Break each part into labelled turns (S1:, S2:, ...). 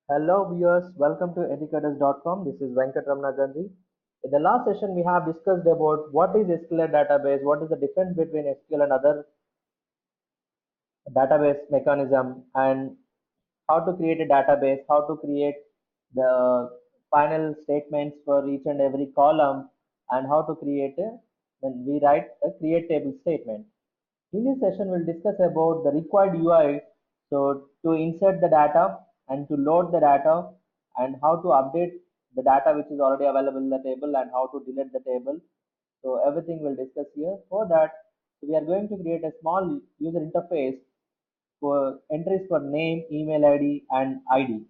S1: Hello viewers, welcome to educators.com. This is Venkatramana Gandhi. In the last session, we have discussed about what is SQL database, what is the difference between SQL and other database mechanism, and how to create a database, how to create the final statements for each and every column, and how to create when we write a create table statement. In this session, we'll discuss about the required UI. So to insert the data and to load the data and how to update the data which is already available in the table and how to delete the table. So everything we'll discuss here. For that, we are going to create a small user interface for entries for name, email ID, and ID.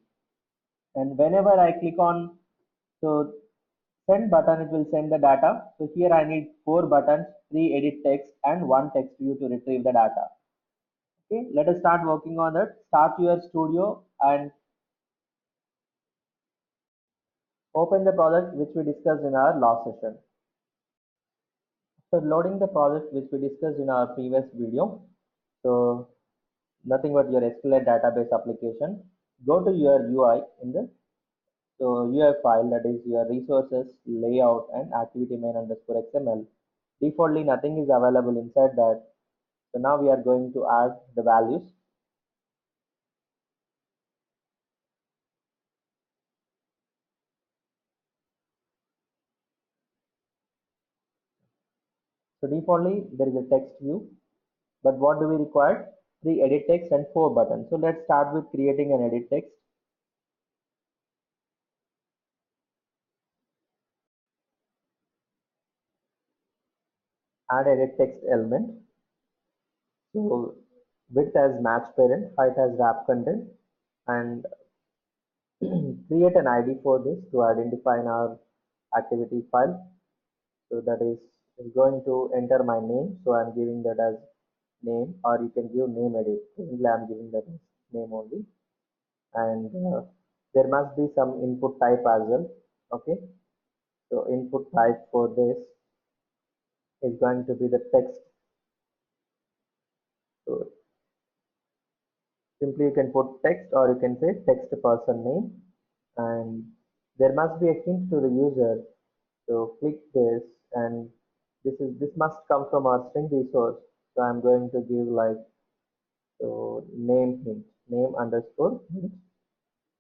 S1: And whenever I click on so send button, it will send the data. So here I need 4 buttons, 3 edit text, and 1 text view to retrieve the data. Okay, let us start working on that. Start your studio and open the project which we discussed in our last session. After loading the project which we discussed in our previous video, so nothing but your SQL database application, go to your UI in the UI file, that is your resources, layout, and activity main underscore XML. Defaultly nothing is available inside that. So now we are going to add the values. So defaultly there is a text view, but what do we require? 3 edit text and 4 buttons. So let's start with creating an edit text. Add edit text element. So width as match parent, height as wrap content, and create an ID for this to identify in our activity file. So that is going to enter my name. So I'm giving that as name, or you can give name edit. Currently I'm giving that as name only. And there must be some input type as well. Okay. So input type for this is going to be the text. So simply you can put text or you can say text person name, and there must be a hint to the user. So click this, and this must come from our string resource. So I'm going to give like so name hint, name underscore hint.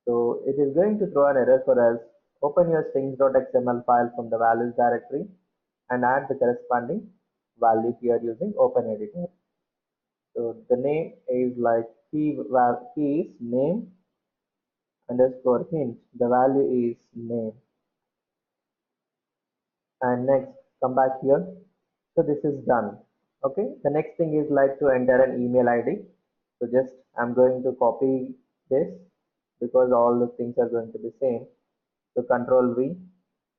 S1: So it is going to throw an error for us. Open your strings.xml file from the values directory and add the corresponding value here using open editor. So the name is like key is name underscore hint. The value is name. And next, come back here. So this is done. Okay. The next thing is like to enter an email ID. So just I'm going to copy this because all the things are going to be same. So Control V,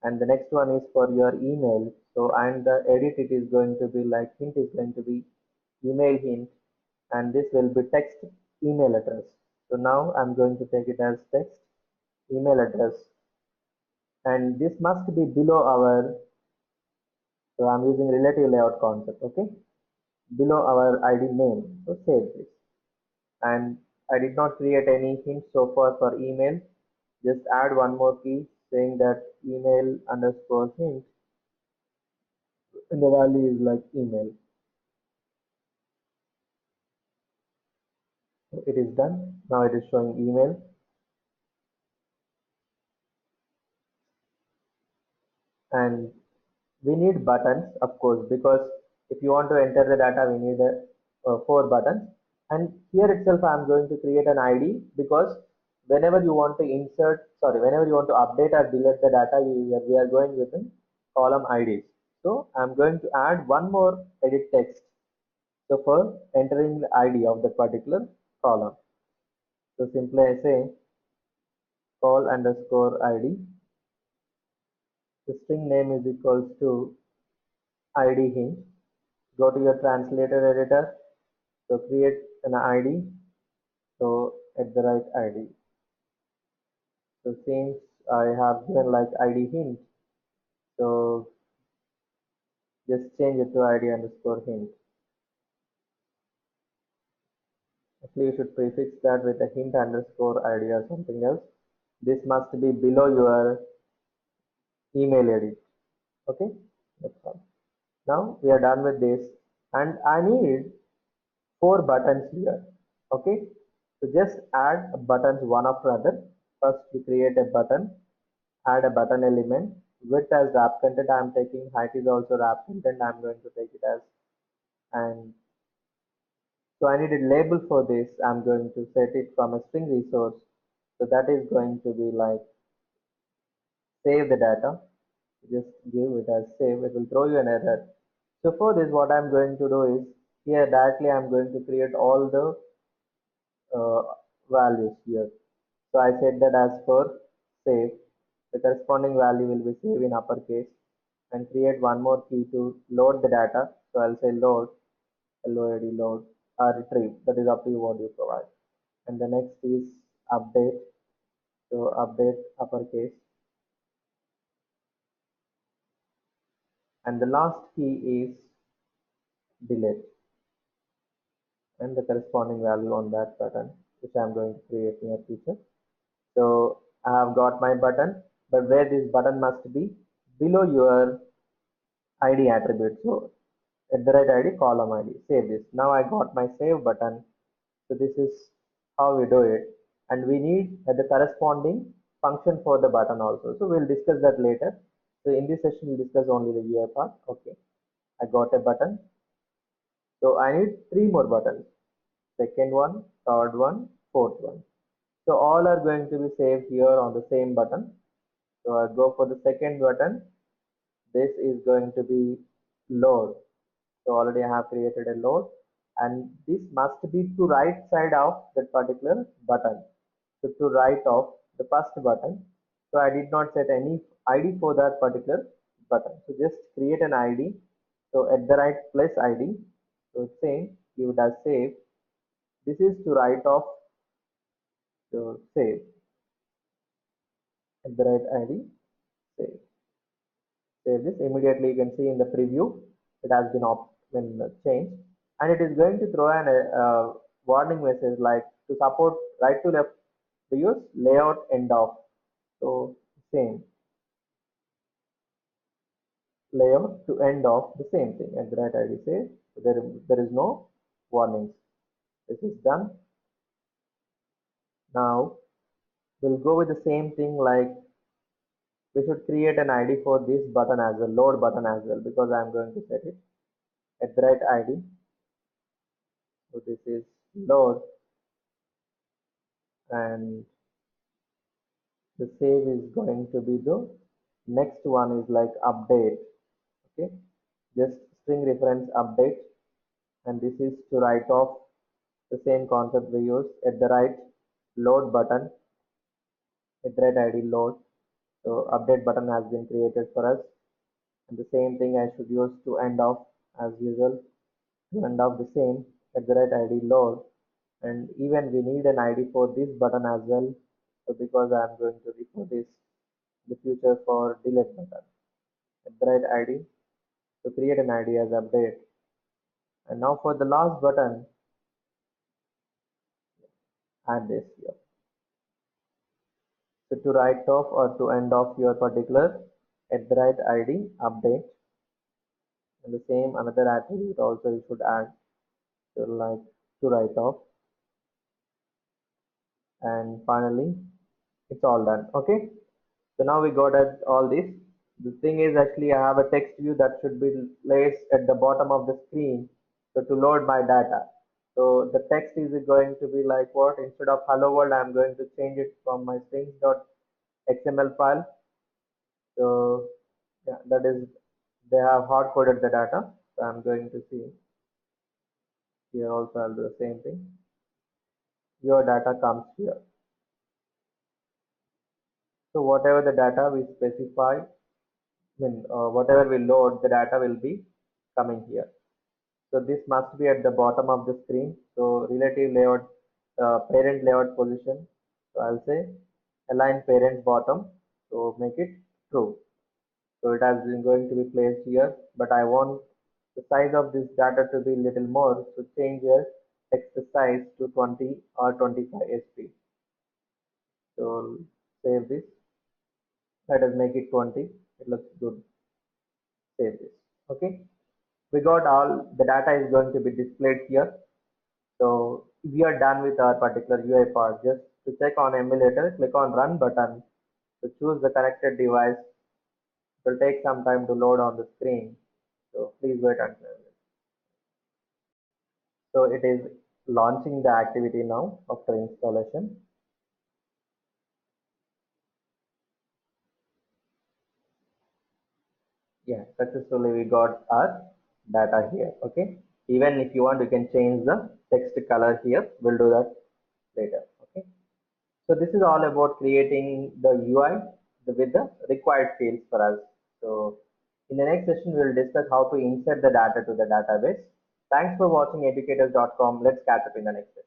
S1: and the next one is for your email. So and the edit it is going to be like hint is going to be email hint, and this will be text email address. So now I'm going to take it as text email address, and this must be below our. So I'm using relative layout concept. Okay, below our ID name. So save this, and I did not create any hint so far for email. Just add one more key saying that email underscore hint, and the value is like email. So it is done. Now it is showing email, and we need buttons, of course, because if you want to enter the data, we need 4 buttons. And here itself, I'm going to create an ID because whenever you want to whenever you want to update or delete the data, we are going within column IDs. So I'm going to add one more edit text. So for entering the ID of the particular column. So simply I say call underscore ID. The string name is equals to ID hint. Go to your translator editor. So create an ID. So at the right ID. So since I have given like ID hint, so just change it to ID underscore hint. Actually, you should prefix that with a hint underscore ID or something else. this must be below your email ID. Okay, that's all. Now we are done with this, and I need four buttons here. Okay, so just add buttons one after other. First, we create a button, add a button element. Width as wrap content I am taking, height is also wrap content I am going to take it as, and so I need a label for this. I'm going to set it from a string resource. So that is going to be like save the data. Just give it as save. It will throw you an error. So for this, what I'm going to do is here directly I'm going to create all the uh, values here. So I set that as for save. The corresponding value will be save in uppercase, and create one more key to load the data. So I'll say load, LOAD load, or retrieve. That is up to you what you provide. And the next is update. So update uppercase, and the last key is delete, and the corresponding value on that button, which I'm going to create in a future. So I have got my button, but where this button must be below your ID attribute. So at the right ID, column ID, save this. Now I got my save button. So this is how we do it. And we need the corresponding function for the button also. So we'll discuss that later. So in this session, we'll discuss only the UI part. Okay, I got a button. So I need three more buttons. Second one, third one, fourth one. So all are going to be saved here on the same button. So I go for the second button. This is going to be load. So already I have created a load, and this must be to right side of that particular button. So to right of the first button. So I did not set any ID for that particular button. So just create an ID. So at the right place ID. So same, give it as save. This is to right of, so save at the right ID, save. Save this. Immediately you can see in the preview it has been changed, and it is going to throw an warning message like to support right to left views layout end of. So same layout to end of the same thing at the right ID says there is no warnings. This is done. Now we'll go with the same thing, like we should create an ID for this button as well, load button as well, because I'm going to set it at the right ID. So this is load, and the save is going to be the next one is like update. Okay, just string reference update, and this is to write off the same concept we use at the right load button at the right ID load. So update button has been created for us, and the same thing I should use to end off as usual, to end off the same at the right ID load. And even we need an ID for this button as well, so because I am going to refer this in the future for delete button at the right ID. So create an ID as update. And now for the last button, add this here. So to write off or to end off your particular at the right ID update, and the same another attribute also you should add. So like to write off, and finally it's all done. Okay, so now we got at all this. The thing is, actually I have a text view that should be placed at the bottom of the screen, so to load my data. So the text is going to be like what, instead of hello world I'm going to change it from my strings.xml file. So yeah, that is, they have hard coded the data. So I'm going to see here also I'll do the same thing. Your data comes here. So whatever the data we specify, whatever we load, the data will be coming here. So this must be at the bottom of the screen. So relative layout, parent layout position. So I'll say align parent bottom. So make it true. So it has been going to be placed here, but I want the size of this data to be little more. So change your text size to 20 or 25 sp. So save this. Let us make it 20. It looks good. Save this. Okay, we got all the data is going to be displayed here. So we are done with our particular UI part. Just to check on emulator, click on run button to choose the connected device. It will take some time to load on the screen, so please wait until. So it is launching the activity now after installation. Yeah, successfully we got our data here. Okay, even if you want, you can change the text color here. We'll do that later. Okay, so this is all about creating the UI with the required fields for us. So in the next session, we'll discuss how to insert the data to the database. Thanks for watching educators.com. Let's catch up in the next session.